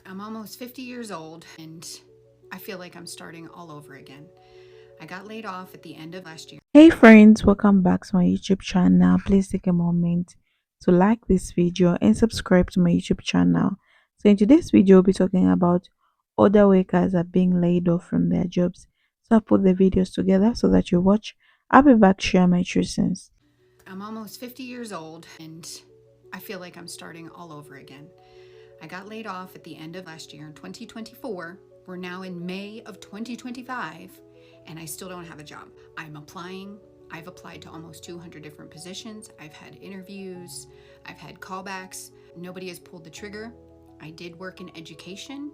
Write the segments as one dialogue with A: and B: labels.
A: I'm almost 50 years old and I feel like I'm starting all over again. I got laid off at the end of last year.
B: Hey friends, welcome back to my YouTube channel. Please take a moment to like this video and subscribe to my YouTube channel. So in today's video, we'll be talking about other workers are being laid off from their jobs. So I put the videos together so that you watch. I'll be back share my true sense.
A: I'm almost 50 years old and I feel like I'm starting all over again. I got laid off at the end of last year in 2024. We're now in May of 2025 and I still don't have a job. I'm applying. I've applied to almost 200 different positions. I've had interviews. I've had callbacks. Nobody has pulled the trigger. I did work in education.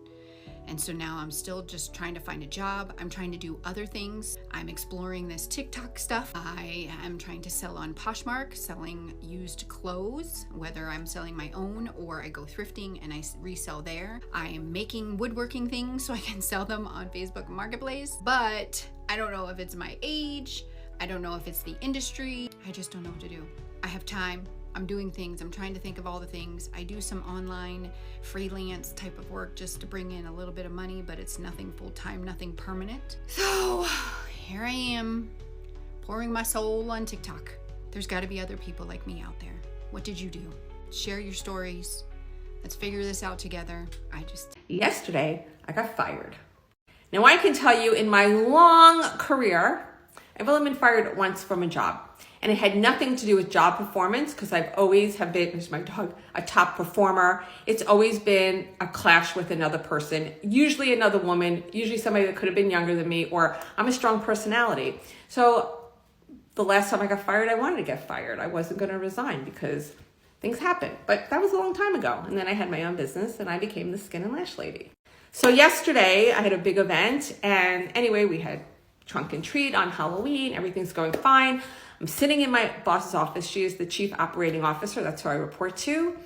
A: And so now I'm still just trying to find a job. I'm trying to do other things. I'm exploring this TikTok stuff. I am trying to sell on Poshmark, selling used clothes, whether I'm selling my own or I go thrifting and I resell there. I am making woodworking things so I can sell them on Facebook Marketplace. But I don't know if it's my age. I don't know if it's the industry. I just don't know what to do. I have time. I'm doing things. I'm trying to think of all the things. I do some online freelance type of work just to bring in a little bit of money, but it's nothing full-time, nothing permanent. So here I am pouring my soul on TikTok. There's got to be other people like me out there. What did you do? Share your stories. Let's figure this out together.
C: Yesterday, I got fired. Now, I can tell you in my long career, I've only been fired once from a job. And it had nothing to do with job performance because I've always have been, here's my dog, a top performer. It's always been a clash with another person, usually another woman, usually somebody that could have been younger than me, or I'm a strong personality. So the last time I got fired, I wanted to get fired. I wasn't going to resign because things happen. But that was a long time ago. And then I had my own business and I became the skin and lash lady. So yesterday I had a big event. And anyway, we had trunk and treat on Halloween. Everything's going fine. I'm sitting in my boss's office. She is the chief operating officer. That's who I report to.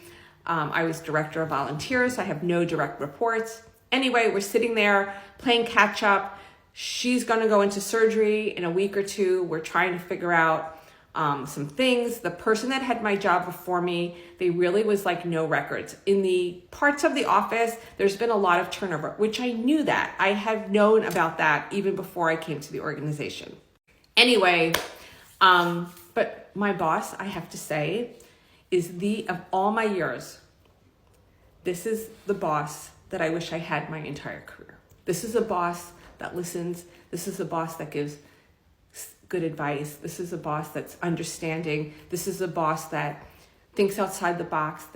C: I was director of volunteers. So I have no direct reports. Anyway, we're sitting there playing catch up. She's going to go into surgery in a week or two. We're trying to figure out some things. The person that had my job before me, they really was like no records. In the parts of the office, there's been a lot of turnover, which I knew that. I had known about that even before I came to the organization. Anyway, but my boss, I have to say, is of all my years, this is the boss that I wish I had my entire career. This is a boss that listens. This is a boss that gives good advice. This is a boss that's understanding. This is a boss that thinks outside the box.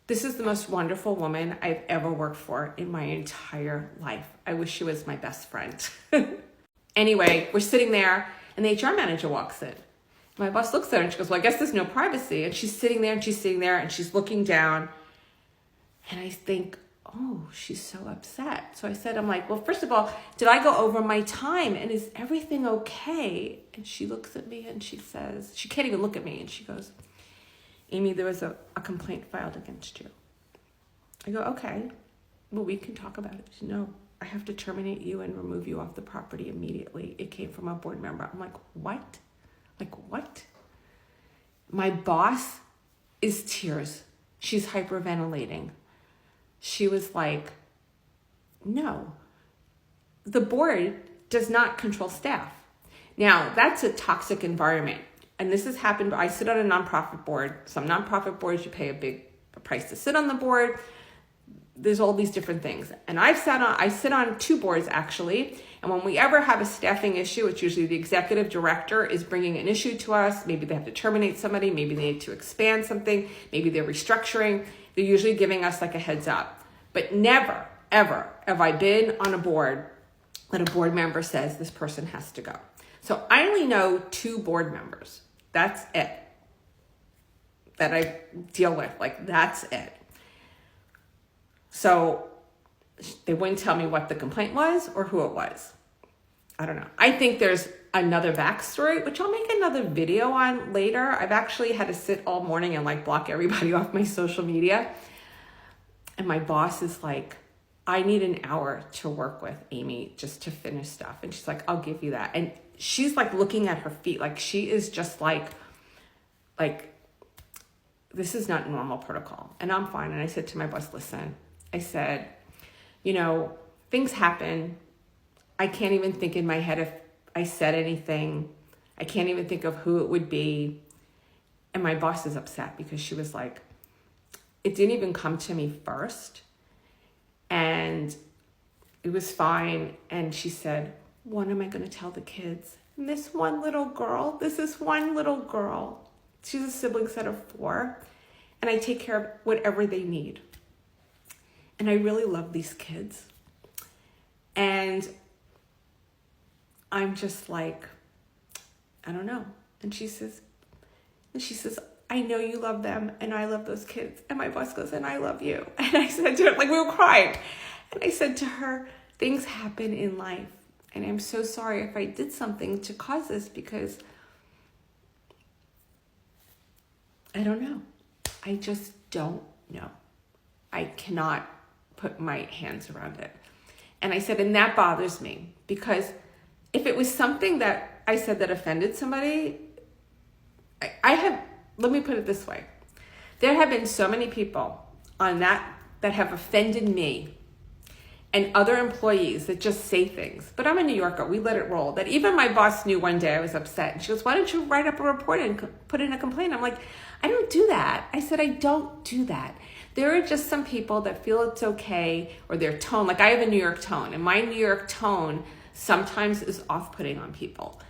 C: This is the most wonderful woman I've ever worked for in my entire life. I wish she was my best friend. Anyway, we're sitting there and the HR manager walks in. My boss looks at her and she goes, well, I guess there's no privacy. And she's sitting there and she's looking down. And I think, oh, she's so upset. So I said, I'm like, well, first of all, did I go over my time? And is everything okay? And she looks at me and she says, she can't even look at me. And she goes, Amy, there was a complaint filed against you. I go, okay, well, we can talk about it. She, no, I have to terminate you and remove you off the property immediately. It came from a board member. I'm like, what? Like, what? My boss is tears. She's hyperventilating. She was like, no, the board does not control staff. Now, that's a toxic environment. And this has happened. I sit on a nonprofit board. Some nonprofit boards, you pay a big price to sit on the board. There's all these different things. And I sit on two boards actually. And when we ever have a staffing issue, it's usually the executive director is bringing an issue to us. Maybe they have to terminate somebody. Maybe they need to expand something. Maybe they're restructuring. They're usually giving us like a heads up. But never, ever have I been on a board that a board member says this person has to go. So I only know two board members. That's it. That I deal with. Like, that's it. So they wouldn't tell me what the complaint was or who it was. I don't know. I think there's another backstory, which I'll make another video on later. I've actually had to sit all morning and like block everybody off my social media. And my boss is like, I need an hour to work with Amy just to finish stuff. And she's like, I'll give you that. And she's like looking at her feet. Like she is just like this is not normal protocol. And I'm fine. And I said to my boss, listen, I said, things happen. I can't even think in my head if I said anything. I can't even think of who it would be. And my boss is upset because she was like, it didn't even come to me first. And it was fine. And she said, what am I going to tell the kids? And this is one little girl. She's a sibling set of 4. And I take care of whatever they need. And I really love these kids. And I'm just like, I don't know. And she says, I know you love them and I love those kids. And my boss goes, and I love you. And I said to her, like we were crying. And I said to her, things happen in life. And I'm so sorry if I did something to cause this because I don't know. I just don't know. I cannot put my hands around it. And I said, and that bothers me because if it was something that I said that offended somebody, let me put it this way. There have been so many people on that have offended me and other employees that just say things. But I'm a New Yorker. We let it roll. That even my boss knew one day I was upset. And she goes, why don't you write up a report and put in a complaint? I'm like, I don't do that. I said, I don't do that. There are just some people that feel it's okay, or their tone. Like I have a New York tone, and my New York tone sometimes is off-putting on people.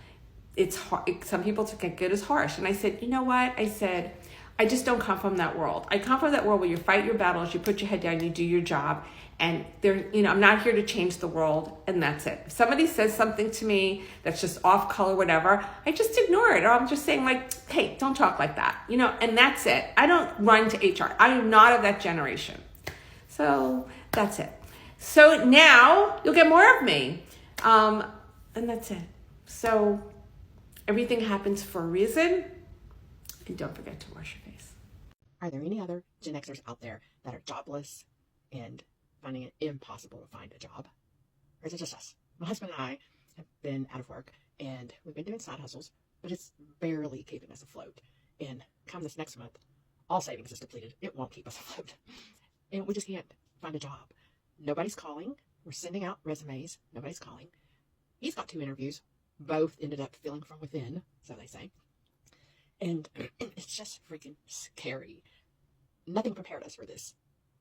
C: It's hard. Some people take it as harsh. And I said, you know what? I said, I just don't come from that world. I come from that world where you fight your battles, you put your head down, you do your job. And I'm not here to change the world, and that's it. If somebody says something to me that's just off color, whatever, I just ignore it. Or I'm just saying like, hey, don't talk like that. And that's it. I don't run to HR. I am not of that generation. So that's it. So now you'll get more of me. And that's it. So everything happens for a reason. And don't forget to wash your face.
D: Are there any other Gen Xers out there that are jobless and finding it impossible to find a job? Or is it just us? My husband and I have been out of work and we've been doing side hustles, but it's barely keeping us afloat. And come this next month, all savings is depleted. It won't keep us afloat. And we just can't find a job. Nobody's calling. We're sending out resumes. Nobody's calling. He's got 2 interviews. Both ended up filling from within, so they say. And it's just freaking scary. Nothing prepared us for this.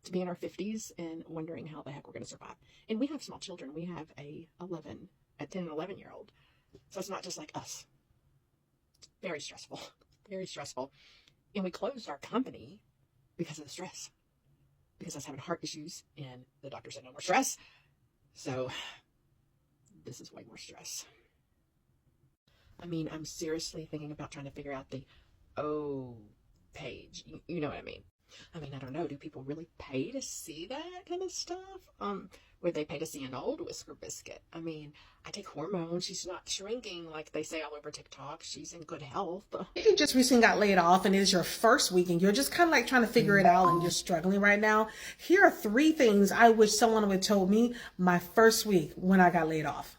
D: To be in our 50s and wondering how the heck we're going to survive. And we have small children. We have a 10 and 11-year-old. So it's not just like us. It's very stressful. Very stressful. And we closed our company because of the stress. Because I was having heart issues and the doctor said no more stress. So this is way more stress. I mean, I'm seriously thinking about trying to figure out the O page. You know what I mean? I don't know. Do people really pay to see that kind of stuff? Would they pay to see an old Whisker Biscuit? I take hormones. She's not shrinking like they say all over TikTok. She's in good health.
E: If you just recently got laid off and it is your first week and you're just kind of like trying to figure it out and you're struggling right now, here are 3 things I wish someone would have told me my first week when I got laid off.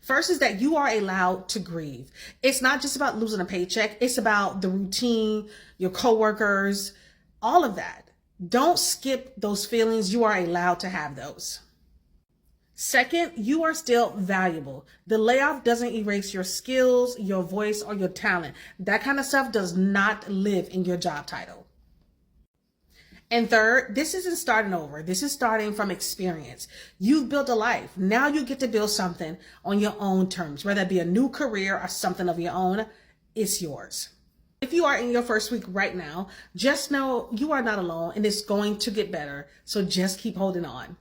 E: First is that you are allowed to grieve. It's not just about losing a paycheck. It's about the routine, your coworkers, all of that. Don't skip those feelings. You are allowed to have those. Second, you are still valuable. The layoff doesn't erase your skills, your voice, or your talent. That kind of stuff does not live in your job title. And third, this isn't starting over. This is starting from experience. You've built a life. Now you get to build something on your own terms, whether it be a new career or something of your own. It's yours. If you are in your first week right now, just know you are not alone and it's going to get better. So just keep holding on.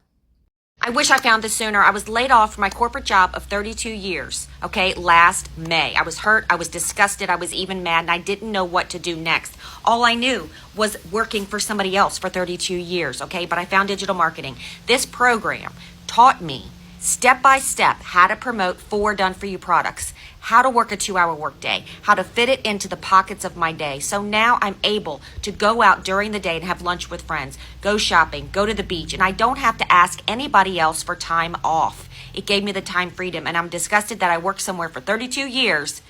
F: I wish I found this sooner. I was laid off from my corporate job of 32 years, okay, last May. I was hurt, I was disgusted, I was even mad, and I didn't know what to do next. All I knew was working for somebody else for 32 years, okay, but I found digital marketing. This program taught me step by step how to promote 4 done-for-you products, how to work a 2-hour workday, how to fit it into the pockets of my day. So now I'm able to go out during the day and have lunch with friends, go shopping, go to the beach, and I don't have to ask anybody else for time off. It gave me the time freedom, and I'm disgusted that I worked somewhere for 32 years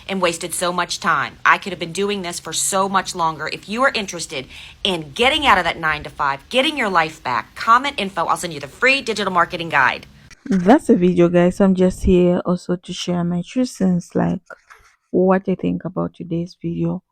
F: and wasted so much time. I could have been doing this for so much longer. If you are interested in getting out of that 9 to 5, getting your life back, comment info. I'll send you the free digital marketing guide.
B: That's a video, guys. I'm just here also to share my true sense, like what I think about today's video,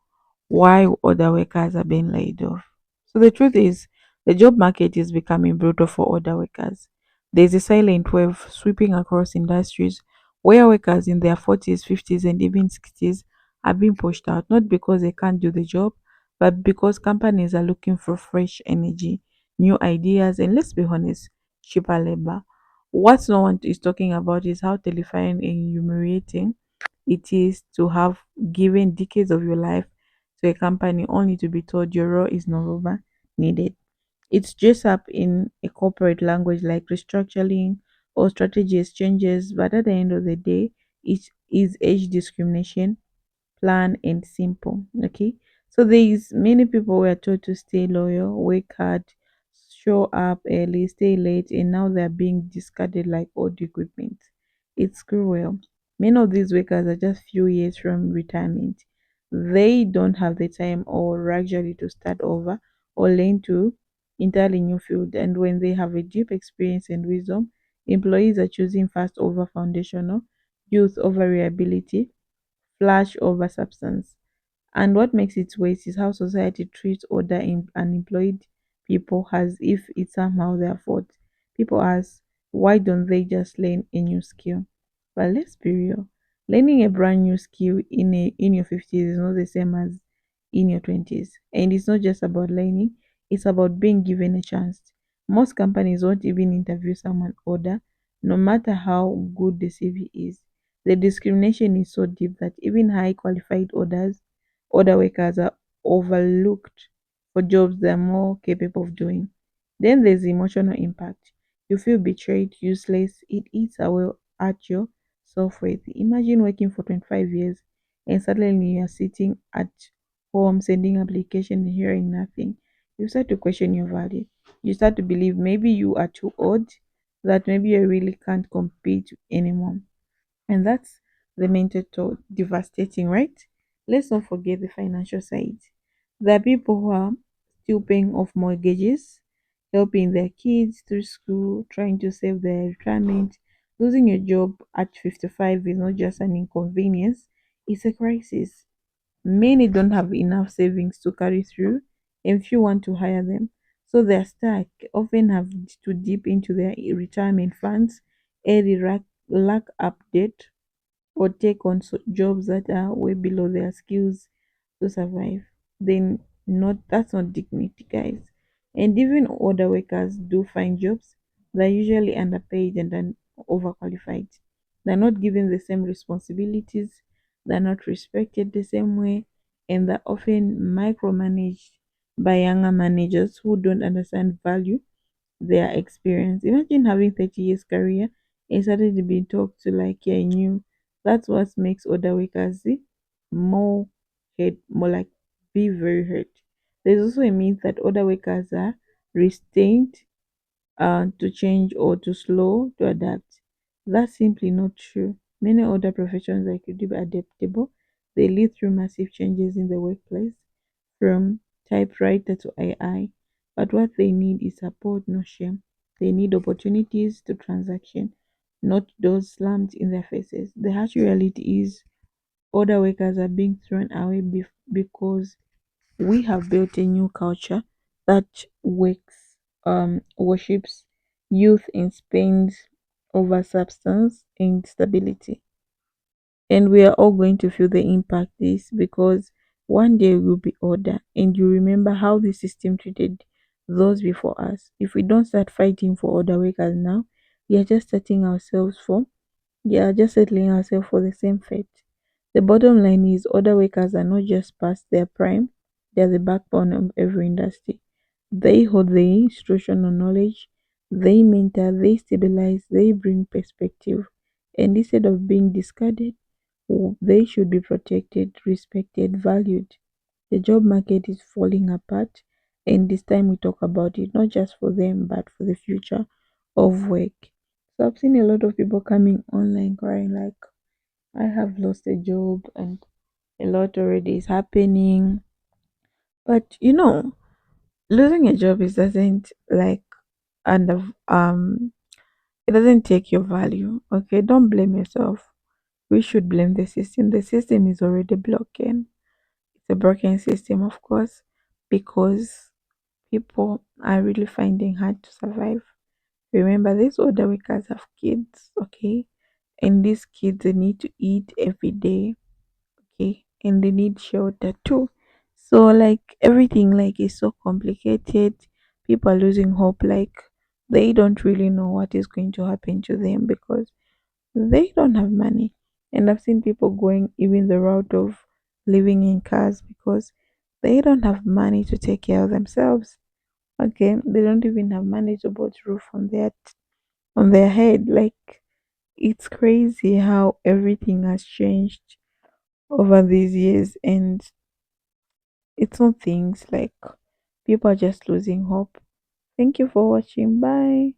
B: why other workers are being laid off. So the truth is, the job market is becoming brutal for other workers. There's a silent wave sweeping across industries where workers in their 40s, 50s, and even 60s are being pushed out, not because they can't do the job, but because companies are looking for fresh energy, new ideas, and let's be honest, cheaper labor. What no one is talking about is how terrifying and humiliating it is to have given decades of your life to a company only to be told your role is no longer needed. It's dressed up in a corporate language like restructuring or strategy exchanges, but at the end of the day, it is age discrimination, plan and simple. Okay, so there is many people were told to stay loyal, work hard, show up early, stay late, and now they're being discarded like old equipment. It's cruel. Many of these workers are just few years from retirement. They don't have the time or luxury to start over or learn to entirely new field, and when they have a deep experience and wisdom, employees are choosing fast over foundational, youth over reliability, flash over substance. And what makes it worse is how society treats other unemployed people as if it's somehow their fault. People ask, why don't they just learn a new skill? But let's be real. Learning a brand new skill in your 50s is not the same as in your 20s. And it's not just about learning, it's about being given a chance. Most companies won't even interview someone older, no matter how good the CV is. The discrimination is so deep that even high qualified other workers are overlooked for jobs they're more capable of doing. Then there's the emotional impact. You feel betrayed, useless, it eats away at your self worth. Imagine working for 25 years and suddenly you're sitting at home sending application and hearing nothing. You start to question your value. You start to believe maybe you are too old, that maybe you really can't compete anymore. And that's the mental toll, devastating, right? Let's not forget the financial side. There are people who are still paying off mortgages, helping their kids through school, trying to save their retirement. Losing your job at 55 is not just an inconvenience, it's a crisis. Many don't have enough savings to carry through, and few want to hire them. So they're stuck, often have to dip into their retirement funds, early lack update, or take on jobs that are way below their skills to survive. Then not that's not dignity, guys. And even older workers do find jobs. They're usually underpaid and then overqualified. They're not given the same responsibilities. They're not respected the same way, and they're often micromanaged by younger managers who don't understand value their experience. Imagine having 30 years career and suddenly being talked to like you're new. That's what makes other workers see more more like be very hurt. There's also a myth that other workers are restrained to change or too slow to adapt. That's simply not true. Many other professions are incredibly adaptable. They lead through massive changes in the workplace, from typewriter to AI. But what they need is support, no shame. They need opportunities to transaction, not those slammed in their faces. The harsh reality is other workers are being thrown away because we have built a new culture that worships youth and spends over substance and stability. And we are all going to feel the impact this because one day we'll be older and you remember how the system treated those before us. If we don't start fighting for other workers now, we are just setting ourselves for yeah, just settling ourselves for the same fate. The bottom line is other workers are not just past their prime, they are the backbone of every industry. They hold the institutional knowledge, they mentor, they stabilize, they bring perspective. And instead of being discarded, they should be protected, respected, valued. The job market is falling apart, and this time we talk about it not just for them but for the future of work. So I've seen a lot of people coming online crying like I have lost a job and a lot already is happening. But losing a job is doesn't like and it doesn't take your value. Okay, don't blame yourself. We should blame the system. The system is already broken. It's a broken system, of course, because people are really finding hard to survive. Remember, these older workers have kids, okay? And these kids they need to eat every day, okay? And they need shelter too. So like everything like is so complicated. People are losing hope, like they don't really know what is going to happen to them because they don't have money. And I've seen people going even the route of living in cars because they don't have money to take care of themselves. Okay, they don't even have money to put roof on their head. Like it's crazy how everything has changed over these years, and it's not things like people are just losing hope. Thank you for watching. Bye.